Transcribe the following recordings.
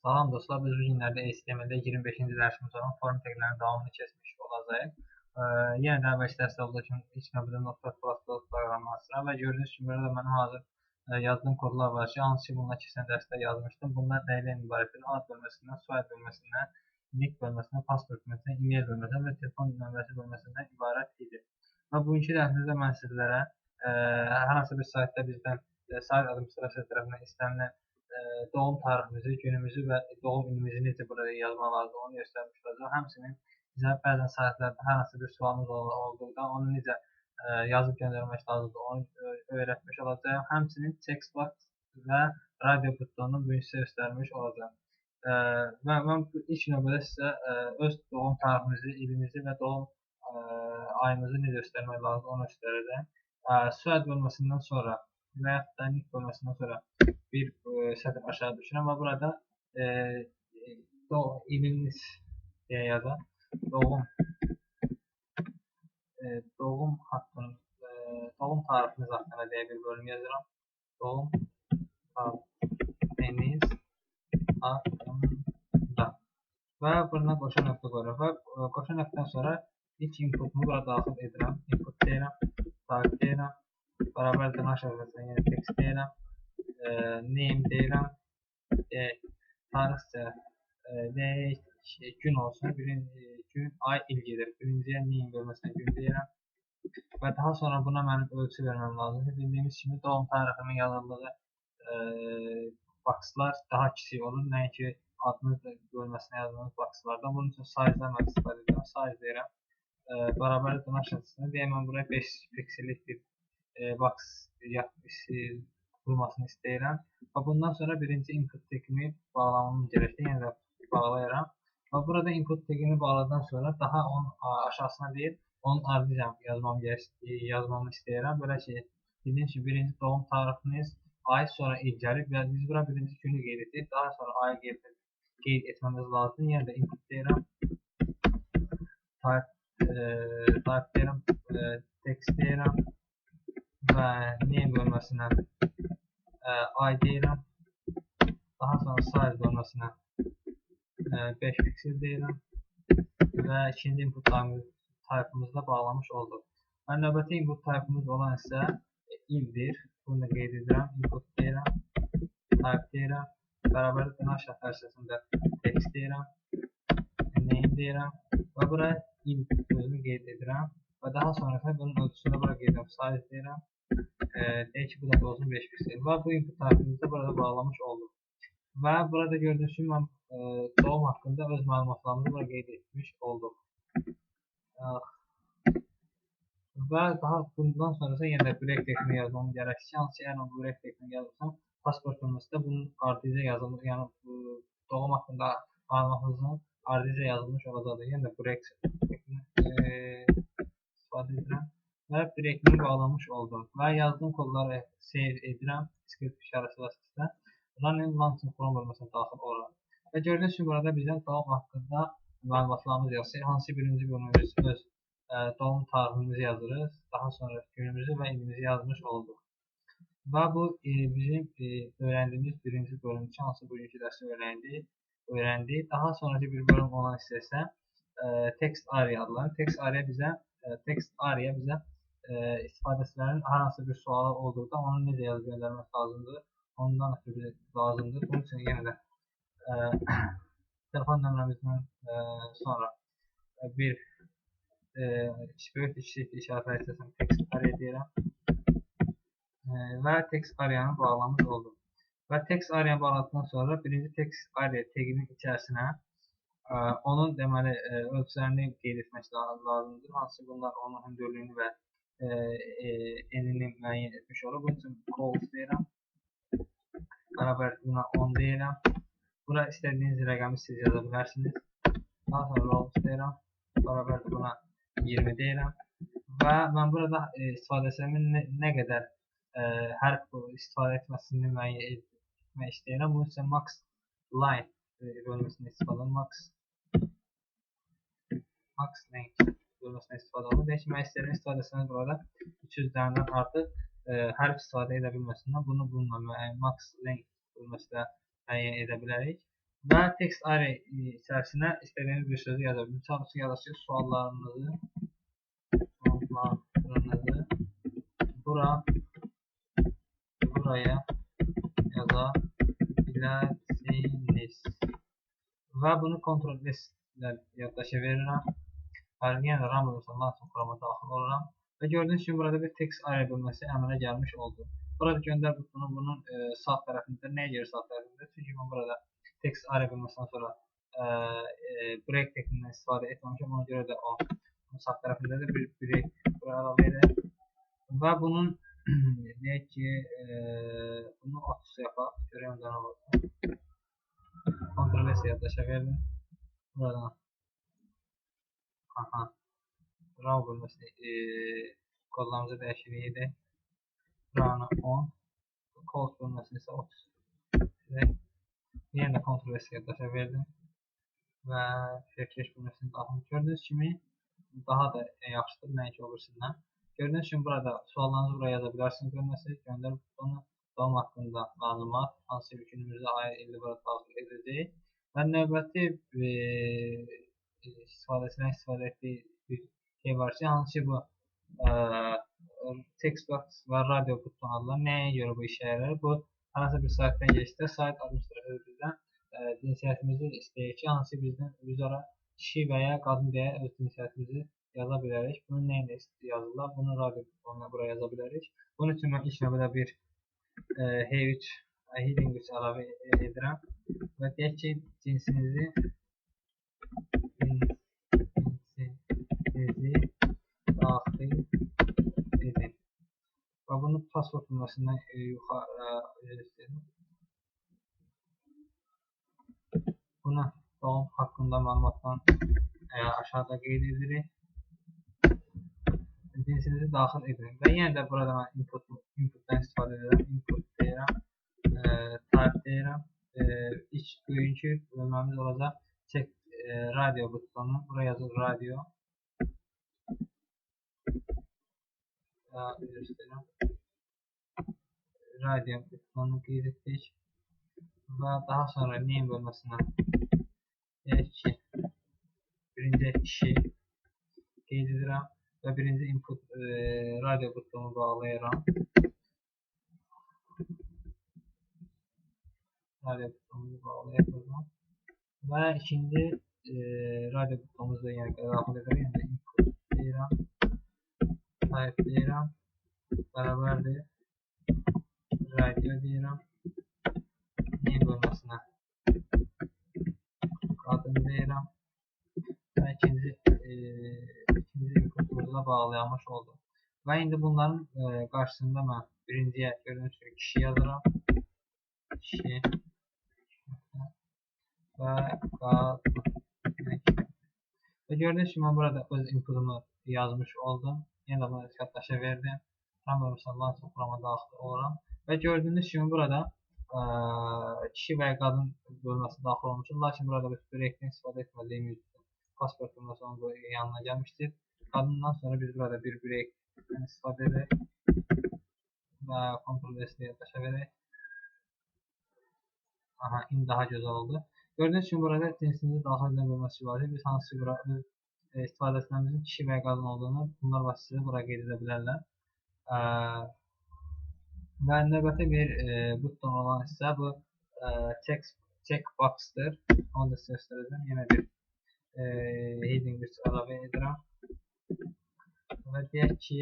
Salam dostlar, biz bu günlərdə HTML-də 25-ci dərsimiz olan form taglərinin davamını keçmiş olacağıq. Yenə də əvvəlki dərsdə olduğu kimi ilk növbədə Notepad++ proqramlaşdırıram və gördüyünüz kimi burada da mənim hazır yazdığım kodlar var ki, hansı ki bunlar keçən dərsdə yazmışdım. Bunlar nə ilə ibarətdir? Ad bölməsindən, soyad bölməsindən, nick bölməsindən, pasport bölməsindən, e-mail bölməsindən və telefon nömrəsi bölməsindən ibarət idi. Və bugünkü dərsimizdə mən sizlərə hər hansı bir saytda bizdən sayt administrasiya tərəfindən istənilən doğum tariximizi, günümüzü və doğum ilimizi necə burada yazmaq lazım onu göstərmiş olacaq. Həmçinin bizə bəzən saytlarda hər hansı bir sualımız olduqda onu necə yazıb göndərmək lazımdır onu öyrətmiş olacaq. Həmçinin checkbox və radio butonunu bu gün sizə göstərmiş olacaq. Və mən ilk növbədə sizə öz doğum tariximizi, ilimizi və doğum ayımızı necə göstərmək lazım onu göstərəcəm. Soyad bölməsindən sonra və yaxud da nick bölməsindən sonra bir sətr aşağı düşürəm və burada ilimiz deyə yazaq. Doğum haqqında, doğum tariximiz haqqında deyə bir bölüm yazıram. Doğum tariximiz haqqında və buradan qoşa nöqtə qoyuram və qoşa nöqtədən sonra ilk inputumu burada daxil edirəm. Input deyirəm, tarix deyirəm, bərabər dırnaq şəbəkəsindən yenə text deyirəm. Name deyirəm, tarixcə gün olsun, gün, ay, il gedir. Birinciyə name bölməsindən gün deyirəm və daha sonra buna mənim ölçü verməm lazımdır. Bildiyimiz kimi doğum tariximin yazıldığı boxlar daha kiçik olur, nəinki adınız bölməsinə yazdığınız boxlarda. Bunun üçün size-dan mən istifadə edirəm, size deyirəm. Bərabər dırnaq şəbəkəsindən deyəm, mən buraya 5 piksellik bir box qurmasını istəyirəm və bundan sonra birinci input tagimi bağlamamız gərəkdir, yenə də bağlayıram və burada input tagini bağladan sonra daha onun aşağısına deyil, onun ardınca yazmamı istəyirəm. Belə ki, bildiyim ki, birinci doğum tarixiniz, ay, sonra il gəlir və biz bura birinci günü qeyd etdik, daha sonra ayı qeyd etməmiz lazımdır. Yenə də input deyirəm, type deyirəm, text deyirəm və name bölməsindən ay deyirəm, daha sonra size bölməsinə 5 piksel deyirəm və ikinci input type'ımızda bağlamış olduq. Və növbəti input type'ımız olan isə ildir, bunu da qeyd edirəm, input deyirəm, type deyirəm, bərabər dırnaq şəbəkəsində text deyirəm, name deyirəm və bura il sözünü qeyd edirəm və daha sonra bunun ölçüsünü bura qeyd edirəm, size deyirəm. Deyək ki, bu da olsun 5 piksel və bu input tariximizi də burada bağlamış olduq. Və burada gördüyünüz kimi mən doğum haqqında öz məlumatlarımızı burada qeyd etmiş olduq. Və daha bundan sonrası yenə də break texnini yazmam gərəkdir. Hansı ki, yəni bu break texnini yazırsam, pasport bölməsində bunun ardınca yazılmış, yəni doğum haqqında məlumatımızın ardınca yazılmış olacaqdır. Yenə də break texnini istifadə edirəm. Və breakini bağlamış oldum və yazdığım kodları save edirəm script işarəsi vasitəsilə. Running launching from bölməsinə daxil olaraq. Və gördüyünüz kimi burada bizdən doğum haqqında məlumatlarımız yazır. Hansı birinci bölümümüz öz doğum tariximizi yazırıq. Daha sonra günümüzü və ilimizi yazmış olduq. Və bu bizim öyrəndiyimiz birinci bölüm üçün hansı bugünkü dərsi öyrəndik. Daha sonraki bir bölüm olan istəsə text area adlanır. Text area bizə istifadəçilərin hər hansı bir sualı olduqda onu necə yazıb göndərmək lazımdır. Ondan ötürü lazımdır. Bunun üçün yenə də telefon nömrəmizdən sonra bir böyük kiçik işarə istəsəm text area deyirəm və text areanı bağlamış oldum. Və text areanı bağladıqdan sonra birinci text area taginin içərisinə onun deməli ölçülərini qeyd etmək lazımdır. Hansı bunlar onun hündürlüyünü və enini müəyyən etmiş olur. Bunun üçün goals deyirəm. Bərabər buna 10 deyirəm. Bura istədiyiniz rəqəmi siz yaza bilərsiniz. Daha sonra rows deyirəm. Bərabər buna 20 deyirəm. Və mən burada istifadəçilərimin nə qədər hərf istifadə etməsini müəyyən etmək istəyirəm. Bunun üçün max line bölməsində istifadə max length bölməsində istifadə olunur. Deyək ki, mən istəyirəm istifadəçilərin burada 300 dənədən artıq hərf istifadə edə bilməsindən bunu bununla max length bölməsində müəyyən edə bilərik. Və text array içərisinə istədiyiniz bir sözü yaza bilirsiniz. Sadəcə yazırsınız suallarınızı buraya yaza bilərsiniz. Və bunu Ctrl S ilə yaddaşa verirəm. Yenə də RAM olursa launcher programa daxil oluram. Və gördüyünüz kimi burada bir text array bölməsi əmələ gəlmiş oldu. Burada göndər butonu bunun sağ tərəfində. Nəyə görə sağ tərəfində? Çünki mən burada text array bölməsindən sonra break teknindən istifadə etməmişəm. Ona görə də o sağ tərəfində də bir break əlavə edək. Və bunun deyək ki, bunu 30 yapaq. Görəyəm də nə olur. Ctrl S yaddaşa verdim. Buradan RAM bölməsini kodlarımızı dəyişirik edək. RAM-ı 10, code bölməsini isə 30. Yenə də Ctrl S yaddaşa verdim. Və refresh bölməsini daxil. Gördüyünüz kimi daha da yaxşıdır, nəinki o birisindən. Gördüyünüz kimi burada suallarınızı buraya yaza bilərsiniz bölməsi, göndər butonu, doğum haqqında məlumat, hansı günümüzdə ay illi burada daxil edəcək. Və növbəti istifadəçilərin istifadə etdiyi bir şey var ki, hansı bu text box və radio buton adlar nəyə görə bu işə yarayır? Bu, hansı bir saytdan geçsə, sayt administratörü bizdən cinsiyyətimizi istəyir ki, hansı biz ora kişi və ya qadın deyə öz cinsiyyətimizi yaza bilərik. Bunu nə ilə yazırlar? Bunu radio butonuna buraya yaza bilərik. Bunun üçün mən ilk növbədə bir H3 heading əlavə edirəm. Və deyək ki, cinsinizi daxil edin. Və bunu pasport bölməsindən yuxarı istəyirəm. Bunu doğum haqqında məlumatdan aşağıda qeyd edirik. Cinsinizi daxil edin. Və yenə də burada mən inputdan istifadə edirəm. Input deyirəm. Type deyirəm. İlk bugünkü bölməmiz olacaq. Check radio butonu. Buraya yazır radio. Radio butonunu qeyd etdik. Və daha sonra name bölməsinə deyək ki, birinci kişi qeyd edirəm və birinci input radio butonu bağlayıram. Radio butonunu bağlayıram. Və ikinci radio butonumuzu da yenə daxil edirəm. Yəni input deyirəm. Type deyirəm. Bərabərdir. Radio deyirəm. Name bölməsinə qadın deyirəm. Və ikinci inputumuzu da bağlayamış oldum. Və indi bunların qarşısında mən birinciyə gördüyünüz kimi kişi yazıram. Kişi və qadın. Və gördüyünüz kimi mən burada öz inputumu yazmış oldum. Yenə də bunu yaddaşa verdim. RAM bölməsindən launcher programa daxil oluram. Və gördüyünüz kimi burada kişi və qadın bölməsi daxil olmuşdur. Lakin burada bir breakdən istifadə etmədiyimiz pasport bölməsi onun yanına gəlmişdir. Qadından sonra biz burada bir breakdən istifadə edək və Ctrl S ilə yaddaşa verək. İndi daha gözəl oldu. Gördüyünüz kimi burada cinsimizi daxil edən bölməsi var. Biz hansı istifadəçilərimizin kişi və qadın olduğunu bunlar vasitəsilə buraya qeyd edə bilərlər. Və növbəti bir buton olan isə bu checkbox'dır. Onu da sizə göstərəcəm. Yenə bir heading əlavə edirəm. Və deyək ki,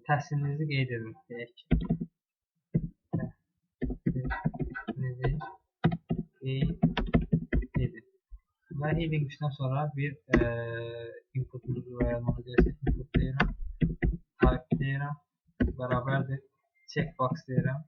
təhsilinizi qeyd edin. Deyək ki, təhsilinizi qeyd edin. Və heading-dən sonra bir inputumuzu və yazmamızı gəlsin. Input deyirəm. Type deyirəm. Bərabərdir. Checkbox deyirəm.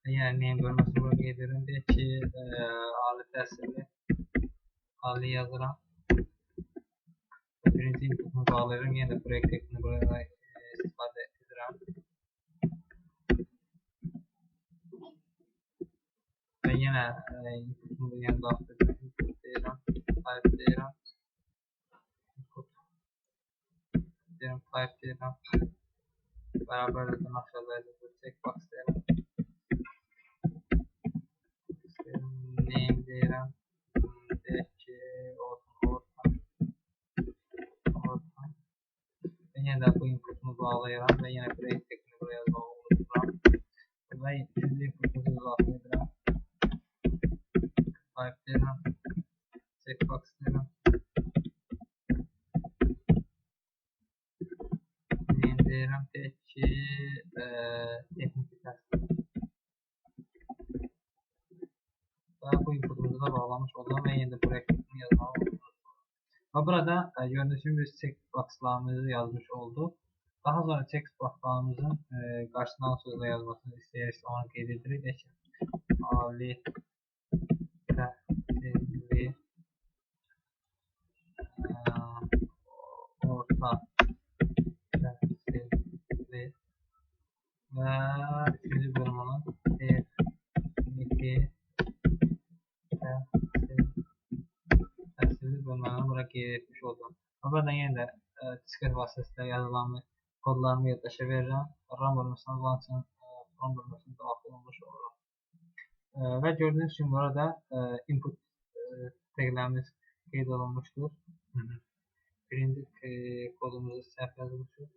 Yəni name bölməsini bura qeyd edirəm. Deyək ki, ali təhsilli ali yazıram. Birinci inputunu bağlayıram. Yenə də proyekt ekini buraya istifadə edirəm. Və yenə inputunu yenə daxil edirəm. Input deyirəm. Type deyirəm. Input deyirəm. Type deyirəm. Bərabərlikdən aşağıda yazılır. Checkbox deyirəm. Name deyirəm. Deyək ki, ortam. Və yenə də bu inputunu bağlayıram və yenə proyekt ekini buraya yazmağı unuturam. Və ikinci inputunu daxil edirəm. Type deyirəm. Checkbox deyirəm. Name deyirəm. Deyək ki, texniki təhsil. Və bu inputumuzu da bağlamış oldum və yenə də proyekt ekini yazmağı unuturam. Və burada gördüyünüz kimi biz checkboxlarımızı yazmış olduq. Daha sonra checkboxlarımızın qarşısına hansı sözlə yazmasını istəyirsə onu qeyd edirik. Deyək ki, ali təhsilli orta təhsilli və üçüncü bölüm olan texniki təhsilli bölmələrini bura qeyd etmiş oldum. Və buradan yenə də diskret vasitəsilə yazılanı kodlarımı yaddaşa verirəm. RAM bölməsindən launchın RAM bölməsində daxil olmuş oluram. Və gördüyünüz kimi burada input təqlərimiz qeyd olunmuşdur. Birinci kodumuzu səhv yazılmışdır.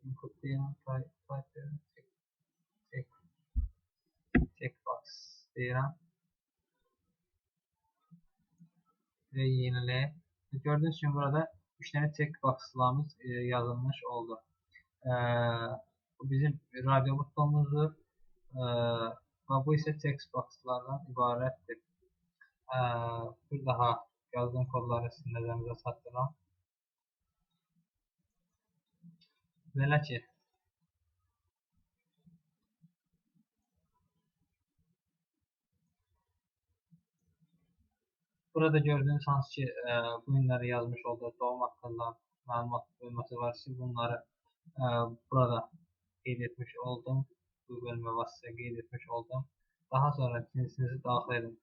Input deyirəm, type deyirəm, checkbox deyirəm. Və yeniləyək. Gördüyünüz kimi burada 3 dənə checkboxlarımız yazılmış oldu. Bu bizim radio butonumuzdur. Və bu isə checkboxlardan ibarətdir. Bir daha yazdığım kodları sizin nəzərinizə çatdırıram. Belə ki, burada gördüyünüz hansı ki bu günləri yazmış olduğu doğum haqqında məlumat bölməsi var ki, bunları burada qeyd etmiş oldum. Bu bölmə vasitəsilə qeyd etmiş oldum. Daha sonra cinsinizi daxil edin.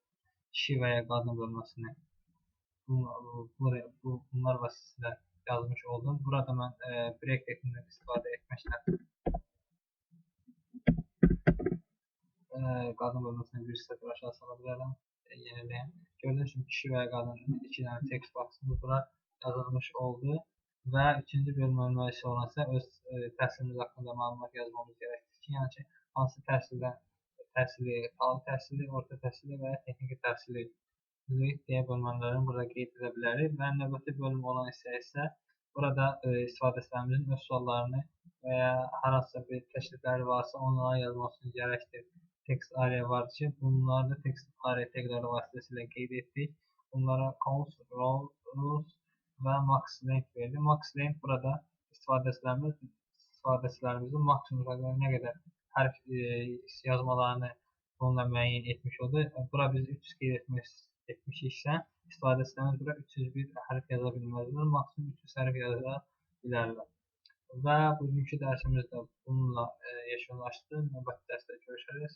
Kişi və ya qadın bölməsini bunlar vasitəsilə yazmış oldum. Burada mən break teknikindən istifadə etməklə qadın bölməsini bir sətir aşağı sala bilərəm. Yeniləyim. Gördüyünüz kimi kişi və ya qadın 2 dənə text box'ımız bura yazılmış oldu. Və ikinci bölmə isə olansa öz təhsilimiz haqqında məlumat yazmamız gərəkdir ki, yəni ki, hansı təhsili, ali təhsili, orta təhsili və ya texniki təhsili deyə bölmələrini burada qeyd edə bilərik. Və növbəti bölüm olan isə burada istifadəçilərimizin öz suallarını və ya hər hansısa bir təklifləri varsa onlara yazmasını gərəkdir. Text area var ki, bunları da text area tagları vasitəsilə qeyd etdik. Bunlara const, rows və max length verdi. Max length burada istifadəçilərimizin maksimum nə qədər hərf yazmalarını onunla müəyyən etmiş oldu. Bura biz 300 qeyd etmişiksə, istifadəçilərimiz bura 301 hərf yaza bilməzlər, maksimum 300 hərf yaza bilərlər. Və bugünkü dərsimizdə bununla yekunlaşdı. Növbəti dərsdə görüşərək.